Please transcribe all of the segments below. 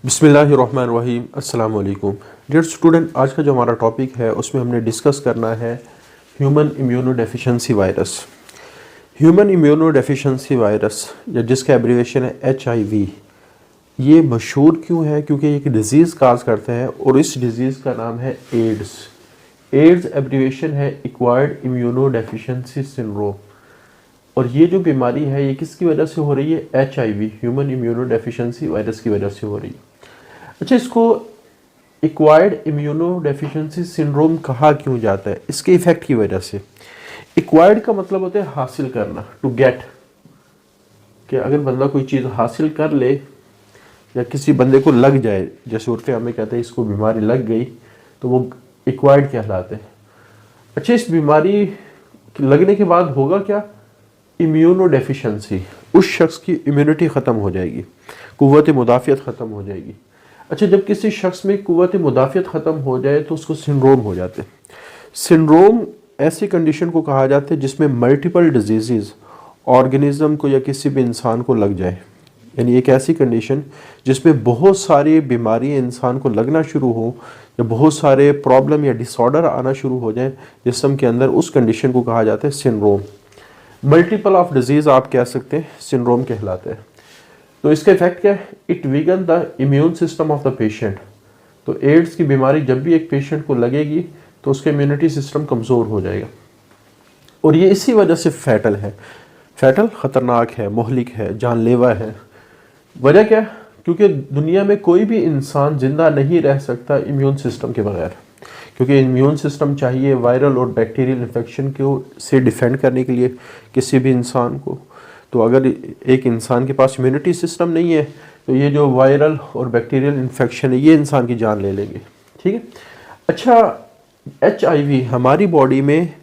बिस्मिल्लाहिर्रहमानिर्रहीम अस्सलाम वालेकुम डियर स्टूडेंट। आज का जो हमारा टॉपिक है उसमें हमने डिस्कस करना है human immuno deficiency virus. Human immuno deficiency virus या जिसका एब्रीविएशन है HIV, ये मशहूर क्यों है? क्योंकि ये एक डिज़ीज़ काज करते हैं और इस डिज़ीज़ का नाम है एड्स। एड्स एब्रीविएशन है एक्वायर्ड इम्यूनो डेफिशिएंसी सिंड्रोम। और ये जो बीमारी है ये किसकी वजह से हो रही है? HIV, human immuno deficiency virus की वजह से हो रही है। अच्छा, इसको एक्वायर्ड इम्यूनो डेफिशिएंसी सिंड्रोम कहा क्यों जाता है? इसके इफेक्ट की वजह से। एक्वायर्ड का मतलब होता है हासिल करना, टू गेट, कि अगर बंदा कोई चीज़ हासिल कर ले या किसी बंदे को लग जाए, जैसे उर्फे हमें कहते हैं इसको बीमारी लग गई, तो वो एक्वायर्ड कहलाते हैं। अच्छा, इस बीमारी लगने के बाद होगा क्या? इम्यूनो डेफिशिएंसी, उस शख्स की इम्यूनिटी ख़त्म हो जाएगी, कुव्वत मुदाफ़ियत ख़त्म हो जाएगी। अच्छा, जब किसी शख्स में कुव्वत मुदाफ़ियत ख़त्म हो जाए तो उसको सिंड्रोम हो जाते हैं। सिंड्रोम ऐसी कंडीशन को कहा जाता है जिसमें मल्टीपल डिजीज़ ऑर्गेनिज्म को या किसी भी इंसान को लग जाए, यानी एक ऐसी कंडीशन जिसमें बहुत सारी बीमारियां इंसान को लगना शुरू हो या बहुत सारे प्रॉब्लम या डिसऑर्डर आना शुरू हो जाए जिस्म के अंदर, उस कंडीशन को कहा जाता है सिंड्रोम। मल्टीपल ऑफ डिजीज़ आप कह सकते हैं, सिंड्रोम कहलाते हैं। तो इसका इफेक्ट क्या है? It vegan the immune system of the patient. तो एड्स की बीमारी जब भी एक पेशेंट को लगेगी तो उसका इम्यूनिटी सिस्टम कमज़ोर हो जाएगा और ये इसी वजह से फैटल है। फैटल ख़तरनाक है, मोहलिक है, जानलेवा है। वजह क्या? क्योंकि दुनिया में कोई भी इंसान ज़िंदा नहीं रह सकता इम्यून सिस्टम के बगैर, क्योंकि इम्यून सिस्टम चाहिए वायरल और बैक्टीरियल इन्फेक्शन को से डिफेंड करने के लिए किसी भी इंसान को। तो अगर एक इंसान के पास इम्यूनिटी सिस्टम नहीं है तो ये जो वायरल और बैक्टीरियल इन्फेक्शन है ये इंसान की जान ले लेंगे। ठीक है। अच्छा, HIV हमारी बॉडी में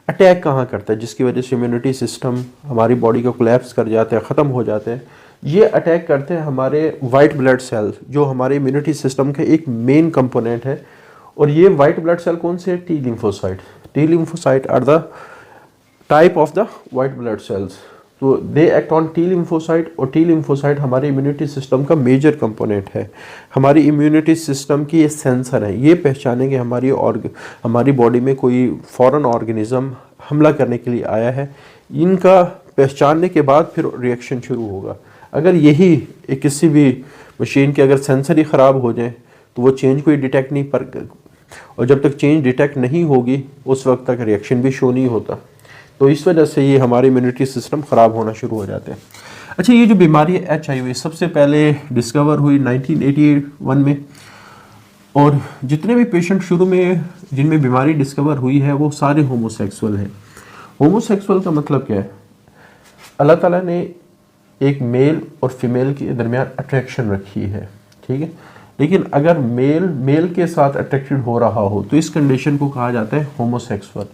अटैक कहाँ करता है जिसकी वजह से इम्यूनिटी सिस्टम हमारी बॉडी का कोलैप्स कर जाते हैं, ख़त्म हो जाते हैं? ये अटैक करते हैं हमारे वाइट ब्लड सेल, जो हमारे इम्यूनिटी सिस्टम के एक मेन कंपोनेंट है। और ये वाइट ब्लड सेल कौन से है? T lymphocyte. T lymphocyte are the type of the white blood cells. तो they act on T lymphocyte, और टी लिम्फोसाइट हमारे इम्यूनिटी सिस्टम का मेजर कंपोनेंट है। हमारी इम्यूनिटी सिस्टम की ये सेंसर है, ये पहचानेंगे हमारी बॉडी में कोई फॉरेन ऑर्गेनिज्म हमला करने के लिए आया है। इनका पहचानने के बाद फिर रिएक्शन शुरू होगा। अगर यही किसी भी मशीन के अगर सेंसर ही ख़राब हो जाए तो वो चेंज कोई डिटेक्ट नहीं पर, और जब तक चेंज डिटेक्ट नहीं होगी उस वक्त तक रिएक्शन भी शो नहीं होता। तो इस वजह से ये हमारे इम्यूनिटी सिस्टम ख़राब होना शुरू हो जाते हैं। अच्छा, ये जो बीमारी है HIV सबसे पहले डिस्कवर हुई 1981 में, और जितने भी पेशेंट शुरू में जिनमें बीमारी डिस्कवर हुई है वो सारे होमोसेक्सुअल हैं। होमोसेक्सुअल का मतलब क्या है? अल्लाह ताला ने एक मेल और फीमेल के दरमियान अट्रैक्शन रखी है, ठीक है। लेकिन अगर मेल के साथ अट्रैक्टेड हो रहा हो तो इस कंडीशन को कहा जाता है होमोसेक्सुअल।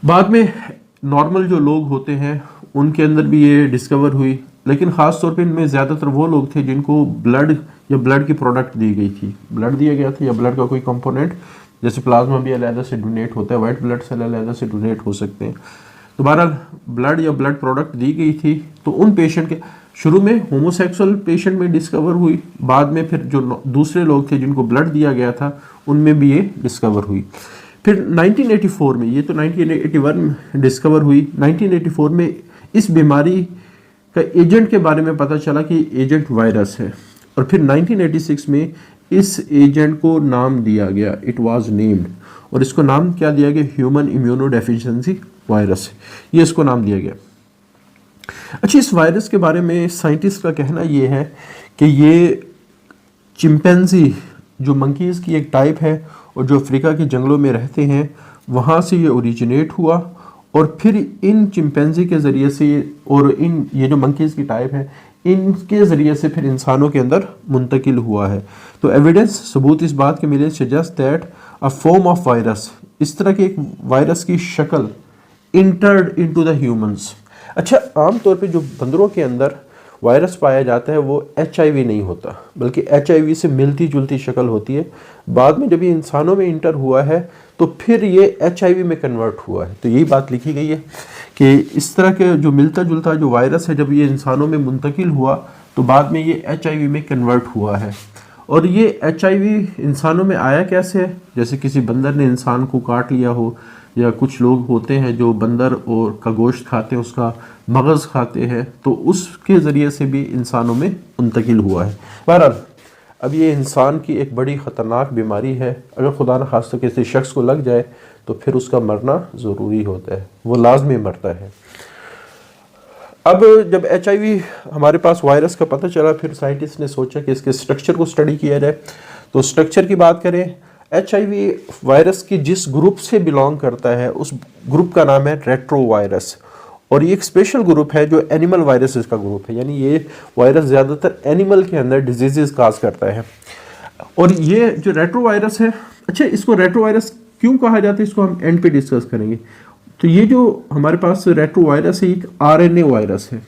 बाद में नॉर्मल जो लोग होते हैं उनके अंदर भी ये डिस्कवर हुई, लेकिन ख़ास तौर पे इनमें ज़्यादातर वो लोग थे जिनको ब्लड या ब्लड की प्रोडक्ट दी गई थी, ब्लड दिया गया था या ब्लड का कोई कंपोनेंट, जैसे प्लाज्मा भी अलग से डोनेट होता है, वाइट ब्लड सेल अलग से डोनेट हो सकते हैं। तो बहरहाल ब्लड या ब्लड प्रोडक्ट दी गई थी, तो उन पेशेंट के शुरू में होमोसेक्सुअल पेशेंट में डिस्कवर हुई, बाद में फिर जो दूसरे लोग थे जिनको ब्लड दिया गया था उनमें भी ये डिस्कवर हुई। फिर 1984 में, ये तो 1981 में डिस्कवर हुई, 1984 में इस बीमारी का एजेंट के बारे में पता चला कि एजेंट वायरस है, और फिर 1986 में इस एजेंट को नाम दिया गया, इट वाज नेम्ड, और इसको नाम क्या दिया गया? ह्यूमन इम्यूनो डेफिशिएंसी वायरस, ये इसको नाम दिया गया। अच्छा, इस वायरस के बारे में साइंटिस्ट का कहना ये है कि ये चिंपैंजी, जो मंकीज़ की एक टाइप है और जो अफ्रीका के जंगलों में रहते हैं, वहाँ से ये ओरिजिनेट हुआ, और फिर इन चिंपैंजी के ज़रिए से और ये जो मंकीज़ की टाइप है इनके ज़रिए से फिर इंसानों के अंदर मुंतकिल हुआ है। तो एविडेंस, सबूत इस बात के मिले, suggest that a form of virus, इस तरह के एक वायरस की शक्ल इंटर्ड इनटू द ह्यूमंस। अच्छा, आमतौर पे जो बंदरों के अंदर वायरस पाया जाता है वो HIV नहीं होता, बल्कि HIV से मिलती जुलती शक्ल होती है। बाद में जब ये इंसानों में इंटर हुआ है तो फिर ये HIV में कन्वर्ट हुआ है। तो यही बात लिखी गई है कि इस तरह के जो मिलता जुलता जो वायरस है जब ये इंसानों में मुंतकिल हुआ तो बाद में ये HIV में कन्वर्ट हुआ है। और ये HIV इंसानों में आया कैसे है? जैसे किसी बंदर ने इंसान को काट लिया हो, या कुछ लोग होते हैं जो बंदर और का गोश्त खाते हैं, उसका मगज़ खाते हैं, तो उसके ज़रिए से भी इंसानों में मुंतकिल हुआ है। बहरहाल अब ये इंसान की एक बड़ी ख़तरनाक बीमारी है। अगर खुदा न खास्ता किसी शख्स को लग जाए तो फिर उसका मरना ज़रूरी होता है, वो लाजमी मरता है। अब जब HIV हमारे पास वायरस का पता चला, फिर साइंटिस्ट ने सोचा कि इसके स्ट्रक्चर को स्टडी किया जाए। तो स्ट्रक्चर की बात करें, HIV वायरस की जिस ग्रुप से बिलोंग करता है उस ग्रुप का नाम है रेट्रोवायरस। और ये एक स्पेशल ग्रुप है जो एनिमल वायरसेस का ग्रुप है, यानी ये वायरस ज़्यादातर एनिमल के अंदर डिजीजेस काज करता है। और ये जो रेट्रोवायरस है, अच्छा इसको रेट्रोवायरस क्यों कहा जाता है, इसको हम एंड पे डिस्कस करेंगे। तो ये जो हमारे पास रेट्रोवायरस है, एक RNA वायरस है,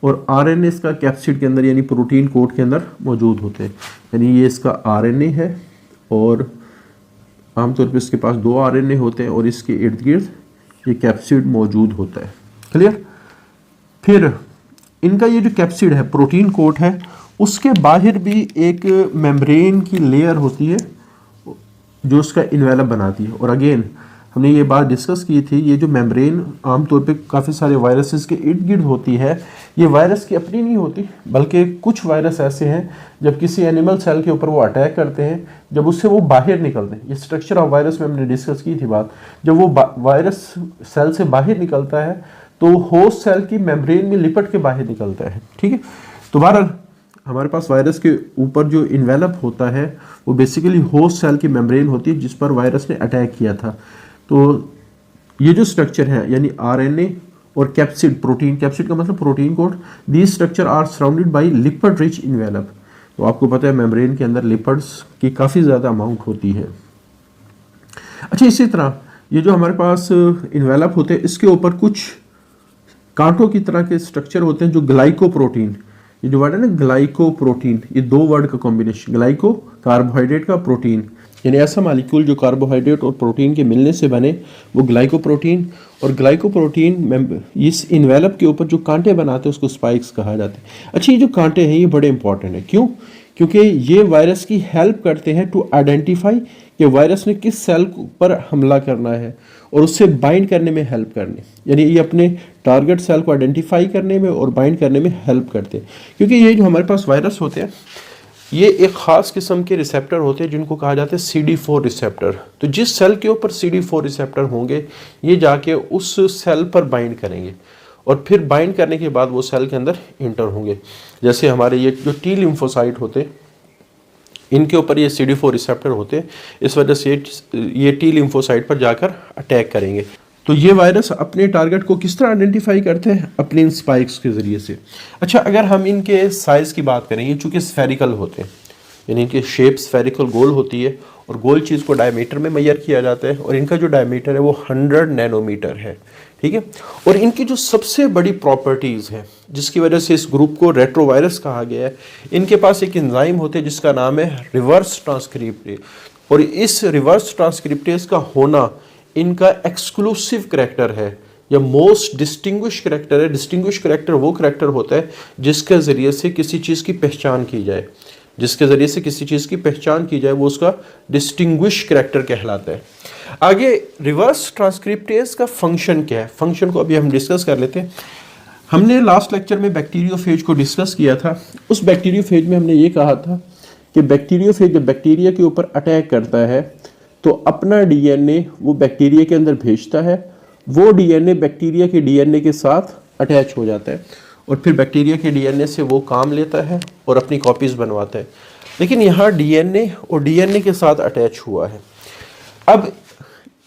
और RNA इसका कैप्सिड के अंदर यानी प्रोटीन कोट के अंदर मौजूद होते हैं। यानी ये इसका RNA है, और आमतौर पर इसके पास 2 RNA होते हैं, और इसके इर्द गिर्द ये कैप्सिड मौजूद होता है। क्लियर? फिर इनका ये जो कैप्सिड है, प्रोटीन कोट है, उसके बाहर भी एक मेम्ब्रेन की लेयर होती है जो उसका इन्वेलप बनाती है। और अगेन हमने ये बात डिस्कस की थी, ये जो मेम्ब्रेन आमतौर पे काफ़ी सारे वायरसेस के इर्द गिर्द होती है, ये वायरस की अपनी नहीं होती, बल्कि कुछ वायरस ऐसे हैं जब किसी एनिमल सेल के ऊपर वो अटैक करते हैं, जब उससे वो बाहर निकलते हैं। ये स्ट्रक्चर ऑफ वायरस में हमने डिस्कस की थी बात। जब वो वायरस सेल से बाहर निकलता है तो होस्ट सेल की मेम्ब्रेन में लिपट के बाहर निकलता है। ठीक है, तो बहरहाल हमारे पास वायरस के ऊपर जो इन्वेलप होता है वो बेसिकली होस्ट सेल की मेम्ब्रेन होती है जिस पर वायरस ने अटैक किया था। तो ये जो स्ट्रक्चर है यानी RNA और कैप्सिड, प्रोटीन, कैप्सिड का मतलब protein coat, these structure are surrounded by lipid rich envelope. तो आपको पता है मेम्ब्रेन के अंदर लिपिड्स की काफ़ी ज़्यादा अमाउंट होती है। अच्छा, इसी तरह ये जो हमारे पास इन्वेलप होते हैं, इसके ऊपर कुछ कांटों की तरह के स्ट्रक्चर होते हैं जो ग्लाइकोप्रोटीन, ये जो वर्ड है ना ग्लाइकोप्रोटीन, ये 2 वर्ड का कॉम्बिनेशन, ग्लाइको कार्बोहाइड्रेट का, प्रोटीन यानी ऐसा मालिक्यूल जो कार्बोहाइड्रेट और प्रोटीन के मिलने से बने, वो ग्लाइकोप्रोटीन। और ग्लाइकोप्रोटीन इस इन्वेलप के ऊपर जो कांटे बनाते हैं उसको स्पाइक्स कहा जाता है। अच्छा, ये जो कांटे हैं ये बड़े इंपॉर्टेंट है। क्यों? क्योंकि ये वायरस की हेल्प करते हैं टू आइडेंटिफाई कि वायरस ने किस सेल पर हमला करना है और उससे बाइंड करने में हेल्प करने, यानी ये अपने टारगेट सेल को आइडेंटिफाई करने में और बाइंड करने में हेल्प करते हैं। क्योंकि ये जो हमारे पास वायरस होते हैं ये एक ख़ास किस्म के रिसेप्टर होते हैं जिनको कहा जाता है CD4 रिसेप्टर। तो जिस सेल के ऊपर CD4 रिसेप्टर होंगे ये जाके उस सेल पर बाइंड करेंगे और फिर बाइंड करने के बाद वो सेल के अंदर इंटर होंगे। जैसे हमारे ये जो T लिम्फोसाइट होते हैं इनके ऊपर ये CD4 रिसेप्टर होते हैं, इस वजह से ये T लिम्फोसाइट पर जाकर अटैक करेंगे। तो ये वायरस अपने टारगेट को किस तरह आइडेंटिफाई करते हैं? अपने इन स्पाइक्स के ज़रिए से। अच्छा, अगर हम इनके साइज़ की बात करें, ये चूँकि स्फेरिकल होते हैं यानी इनकी शेप स्फेरिकल गोल होती है और गोल चीज़ को डायमीटर में मेजर किया जाता है और इनका जो डायमीटर है वो 100 नैनोमीटर है। ठीक है, और इनकी जो सबसे बड़ी प्रॉपर्टीज़ है जिसकी वजह से इस ग्रुप को रेट्रोवायरस कहा गया है, इनके पास एक एंजाइम होते हैं जिसका नाम है रिवर्स ट्रांसक्रिप्टेज। और इस रिवर्स ट्रांसक्रिप्टेज का होना इनका एक्सक्लूसिव करैक्टर है या मोस्ट डिस्टिंग्विश करैक्टर है। डिस्टिंग्विश करैक्टर वो करैक्टर होता है जिसके ज़रिए से किसी चीज़ की पहचान की जाए, जिसके ज़रिए से किसी चीज़ की पहचान की जाए वो उसका डिस्टिंग्विश करैक्टर कहलाता है। आगे रिवर्स ट्रांसक्रिप्टेज का फंक्शन क्या है, फंक्शन को अभी हम डिस्कस कर लेते हैं। हमने लास्ट लेक्चर में बैक्टीरियोफेज को डिस्कस किया था। उस बैक्टीरियोफेज में हमने ये कहा था कि बैक्टीरियोफेज जब बैक्टीरिया के ऊपर अटैक करता है तो अपना DNA वो बैक्टीरिया के अंदर भेजता है, वो DNA बैक्टीरिया के DNA के साथ अटैच हो जाता है और फिर बैक्टीरिया के DNA से वो काम लेता है और अपनी कॉपीज़ बनवाता है। लेकिन यहाँ DNA और DNA के साथ अटैच हुआ है। अब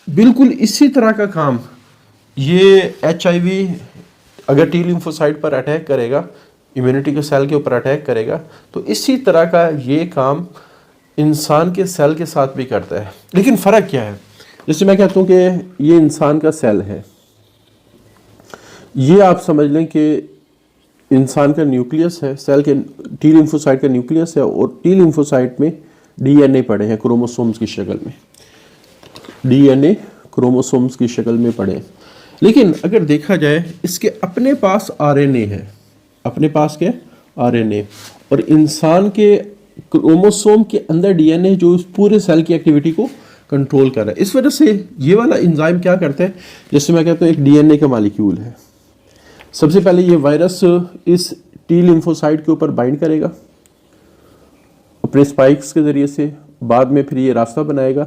बिल्कुल इसी तरह का काम ये HIV अगर T लिम्फोसाइट पर अटैक करेगा, इम्यूनिटी के सेल के ऊपर अटैक करेगा, तो इसी तरह का ये काम इंसान के सेल के साथ भी करता है। लेकिन फ़र्क क्या है? जैसे मैं कहता हूँ कि ये इंसान का सेल है, ये आप समझ लें कि इंसान का न्यूक्लियस है, सेल के T लिम्फोसाइट का न्यूक्लियस है और T लिम्फोसाइट में DNA पड़े हैं क्रोमोसोम्स की शक्ल में, DNA क्रोमोसोम्स की शक्ल में पड़े हैं। लेकिन अगर देखा जाए इसके अपने पास RNA है, अपने पास क्या आरएनए, और इंसान के क्रोमोसोम के अंदर डीएनए जो उस पूरे सेल की एक्टिविटी को कंट्रोल कर रहा है। इस वजह से ये वाला एंजाइम क्या करता है, जैसे मैं कहता हूँ एक डीएनए का मॉलिक्यूल है, सबसे पहले ये वायरस इस टी लिम्फोसाइट के ऊपर बाइंड करेगा अपने स्पाइक्स के जरिए से, बाद में फिर ये रास्ता बनाएगा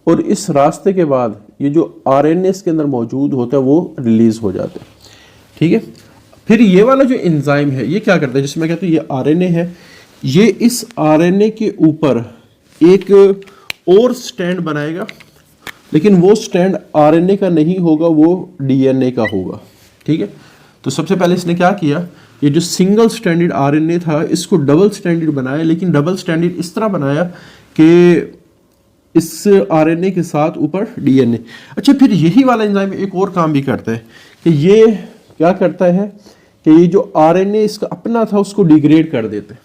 और इस रास्ते के बाद ये जो आरएनए इसके अंदर मौजूद होता है वो रिलीज हो जाता है, ठीक है। फिर ये वाला जो एंजाइम है ये क्या करता है, जैसे मैं कहता हूँ ये आरएनए है, ये इस आरएनए के ऊपर एक और स्टैंड बनाएगा, लेकिन वो स्टैंड आरएनए का नहीं होगा, वो डीएनए का होगा, ठीक है। तो सबसे पहले इसने क्या किया, ये जो सिंगल स्टैंडर्ड आरएनए था इसको डबल स्टैंडर्ड बनाया, लेकिन डबल स्टैंडर्ड इस तरह बनाया कि इस आरएनए के साथ ऊपर डीएनए। अच्छा, फिर यही वाला एंजाइम एक और काम भी करता है कि ये क्या करता है कि ये जो आरएनए इसका अपना था उसको डिग्रेड कर देते हैं।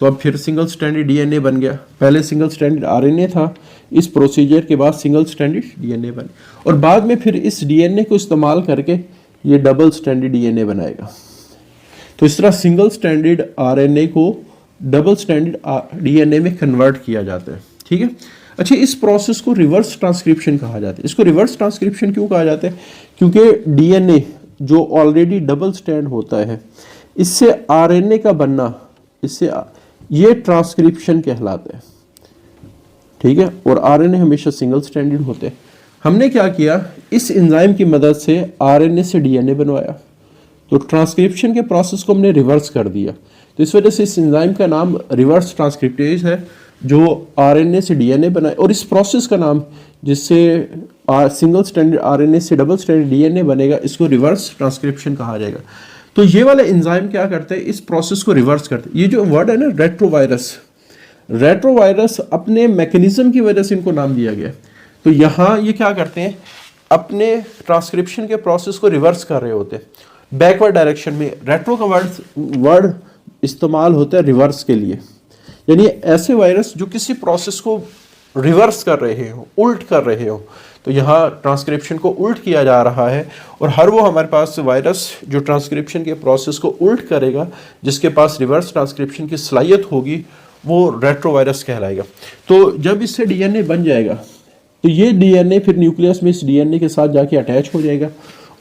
तो अब फिर सिंगल स्टैंडर्ड डीएनए बन गया, पहले सिंगल स्टैंडर्ड आरएनए था, इस प्रोसीजर के बाद सिंगल स्टैंडर्ड डीएनए बने, और बाद में फिर इस डीएनए को इस्तेमाल करके ये डबल स्टैंडर्ड डीएनए बनाएगा। तो इस तरह सिंगल स्टैंडर्ड आरएनए को डबल स्टैंडर्ड डीएनए में कन्वर्ट किया जाता है, ठीक है। अच्छा, इस प्रोसेस को रिवर्स ट्रांसक्रिप्शन कहा जाता है। इसको रिवर्स ट्रांसक्रिप्शन क्यों कहा जाता है, क्योंकि डीएनए जो ऑलरेडी डबल स्टैंड होता है इससे आरएनए का बनना, इससे ये ट्रांसक्रिप्शन कहलाता है, ठीक है। और आरएनए हमेशा सिंगल स्टैंडर्ड होते हैं। हमने क्या किया, इस एंजाइम की मदद से आरएनए से डीएनए बनवाया, तो ट्रांसक्रिप्शन के प्रोसेस को हमने रिवर्स कर दिया। तो इस वजह से इस एंजाइम का नाम रिवर्स ट्रांसक्रिप्टेज है, जो आरएनए से डीएनए बनाए, और इस प्रोसेस का नाम जिससे सिंगल स्टैंडर्ड आरएनए से डबल स्टैंडर्ड डीएनए बनेगा, इसको रिवर्स ट्रांसक्रिप्शन कहा जाएगा। तो ये वाला एंजाइम क्या करता है, इस प्रोसेस को रिवर्स करता है। ये जो वर्ड है ना रेट्रोवायरस, रेट्रोवायरस अपने मैकेनिज्म की वजह से इनको नाम दिया गया। तो यहाँ ये क्या करते हैं, अपने ट्रांसक्रिप्शन के प्रोसेस को रिवर्स कर रहे होते हैं बैकवर्ड डायरेक्शन में। रेट्रो का वर्ड इस्तेमाल होता है रिवर्स के लिए, यानी ऐसे वायरस जो किसी प्रोसेस को रिवर्स कर रहे हो, उल्ट कर रहे हो। तो यहाँ ट्रांसक्रिप्शन को उल्ट किया जा रहा है, और हर वो हमारे पास वायरस जो ट्रांसक्रिप्शन के प्रोसेस को उल्ट करेगा, जिसके पास रिवर्स ट्रांसक्रिप्शन की सलाहियत होगी, वो रेट्रोवायरस कहलाएगा। तो जब इससे डीएनए बन जाएगा तो ये डीएनए फिर न्यूक्लियस में इस डीएनए के साथ जाके अटैच हो जाएगा,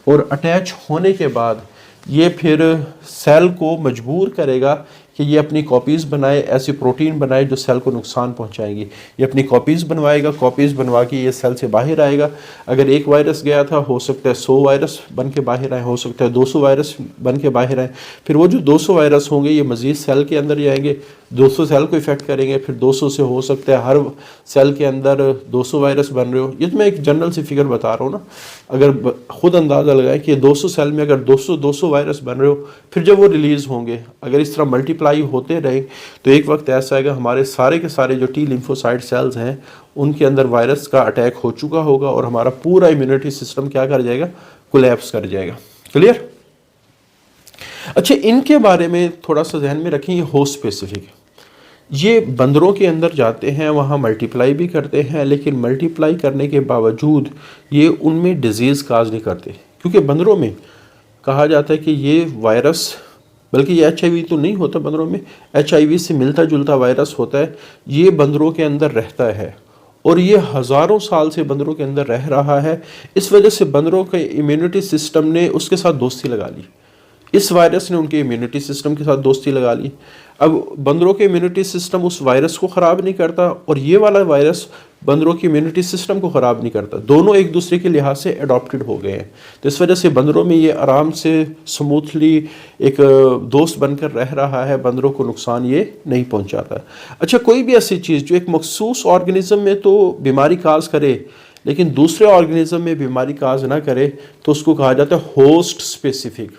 और अटैच होने के बाद ये फिर सेल को मजबूर करेगा कि ये अपनी कॉपीज़ बनाए, ऐसी प्रोटीन बनाए जो सेल को नुकसान पहुंचाएंगी। ये अपनी कॉपीज़ बनवाएगा, कॉपीज़ बनवा के ये सेल से बाहर आएगा। अगर एक वायरस गया था, हो सकता है 100 वायरस बन के बाहर आए, हो सकता है 200 वायरस बन के बाहर आए। फिर वो जो 200 वायरस होंगे ये मज़ीद सेल के अंदर जाएंगे, 200 सेल को इफेक्ट करेंगे, फिर 200 से हो सकता है हर सेल के अंदर 200 वायरस बन रहे हो। ये तो मैं एक जनरल सी फिगर बता रहा हूँ ना, अगर खुद अंदाज़ा लगाएं कि 200 सेल में अगर 200 वायरस बन रहे हो, फिर जब वो रिलीज़ होंगे, अगर इस तरह मल्टीप्लाई होते रहे तो एक वक्त ऐसा आएगा हमारे सारे के सारे जो टी लिम्फोसाइट सेल्स हैं उनके अंदर वायरस का अटैक हो चुका होगा, और हमारा पूरा इम्यूनिटी सिस्टम क्या कर जाएगा, कोलैप्स कर जाएगा। क्लियर? अच्छा, इनके बारे में थोड़ा सा ध्यान में रखें, ये होस्ट स्पेसिफिक है। ये बंदरों के अंदर जाते हैं, वहाँ मल्टीप्लाई भी करते हैं, लेकिन मल्टीप्लाई करने के बावजूद ये उनमें डिजीज़ काज नहीं करते, क्योंकि बंदरों में कहा जाता है कि ये वायरस, बल्कि ये HIV तो नहीं होता बंदरों में, HIV से मिलता जुलता वायरस होता है, ये बंदरों के अंदर रहता है, और ये हज़ारों साल से बंदरों के अंदर रह रहा है। इस वजह से बंदरों के इम्यूनिटी सिस्टम ने उसके साथ दोस्ती लगा ली, इस वायरस ने उनके इम्यूनिटी सिस्टम के साथ दोस्ती लगा ली। अब बंदरों के इम्यूनिटी सिस्टम उस वायरस को ख़राब नहीं करता, और ये वाला वायरस बंदरों की इम्यूनिटी सिस्टम को ख़राब नहीं करता, दोनों एक दूसरे के लिहाज से अडॉप्टेड हो गए हैं। तो इस वजह से बंदरों में ये आराम से स्मूथली एक दोस्त बनकर रह रहा है, बंदरों को नुकसान ये नहीं पहुंचाता। अच्छा, कोई भी ऐसी चीज़ जो एक मखसूस ऑर्गेनिज्म में तो बीमारी काज करे लेकिन दूसरे ऑर्गेनिज्म में बीमारी काज ना करे, तो उसको कहा जाता है होस्ट स्पेसिफिक,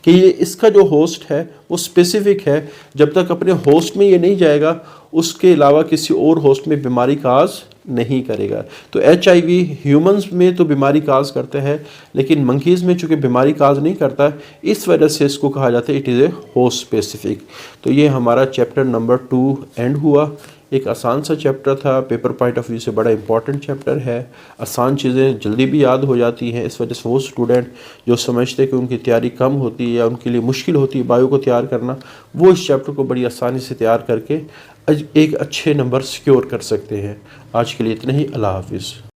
कि ये इसका जो होस्ट है वो स्पेसिफिक है। जब तक अपने होस्ट में ये नहीं जाएगा, उसके अलावा किसी और होस्ट में बीमारी काज नहीं करेगा। तो HIV ह्यूमंस में तो बीमारी काज करते हैं, लेकिन मंकीज़ में चूँकि बीमारी काज नहीं करता, इस वजह से इसको कहा जाता है it is a host specific. तो ये हमारा चैप्टर नंबर 2 एंड हुआ। एक आसान सा चैप्टर था, पेपर पॉइंट ऑफ व्यू से बड़ा इंपॉर्टेंट चैप्टर है। आसान चीज़ें जल्दी भी याद हो जाती हैं। इस वजह से वो स्टूडेंट जो समझते कि उनकी तैयारी कम होती है या उनके लिए मुश्किल होती है बायो को तैयार करना, वो इस चैप्टर को बड़ी आसानी से तैयार करके एक अच्छे नंबर सिक्योर कर सकते हैं। आज के लिए इतना ही। अल्लाह हाफिज़।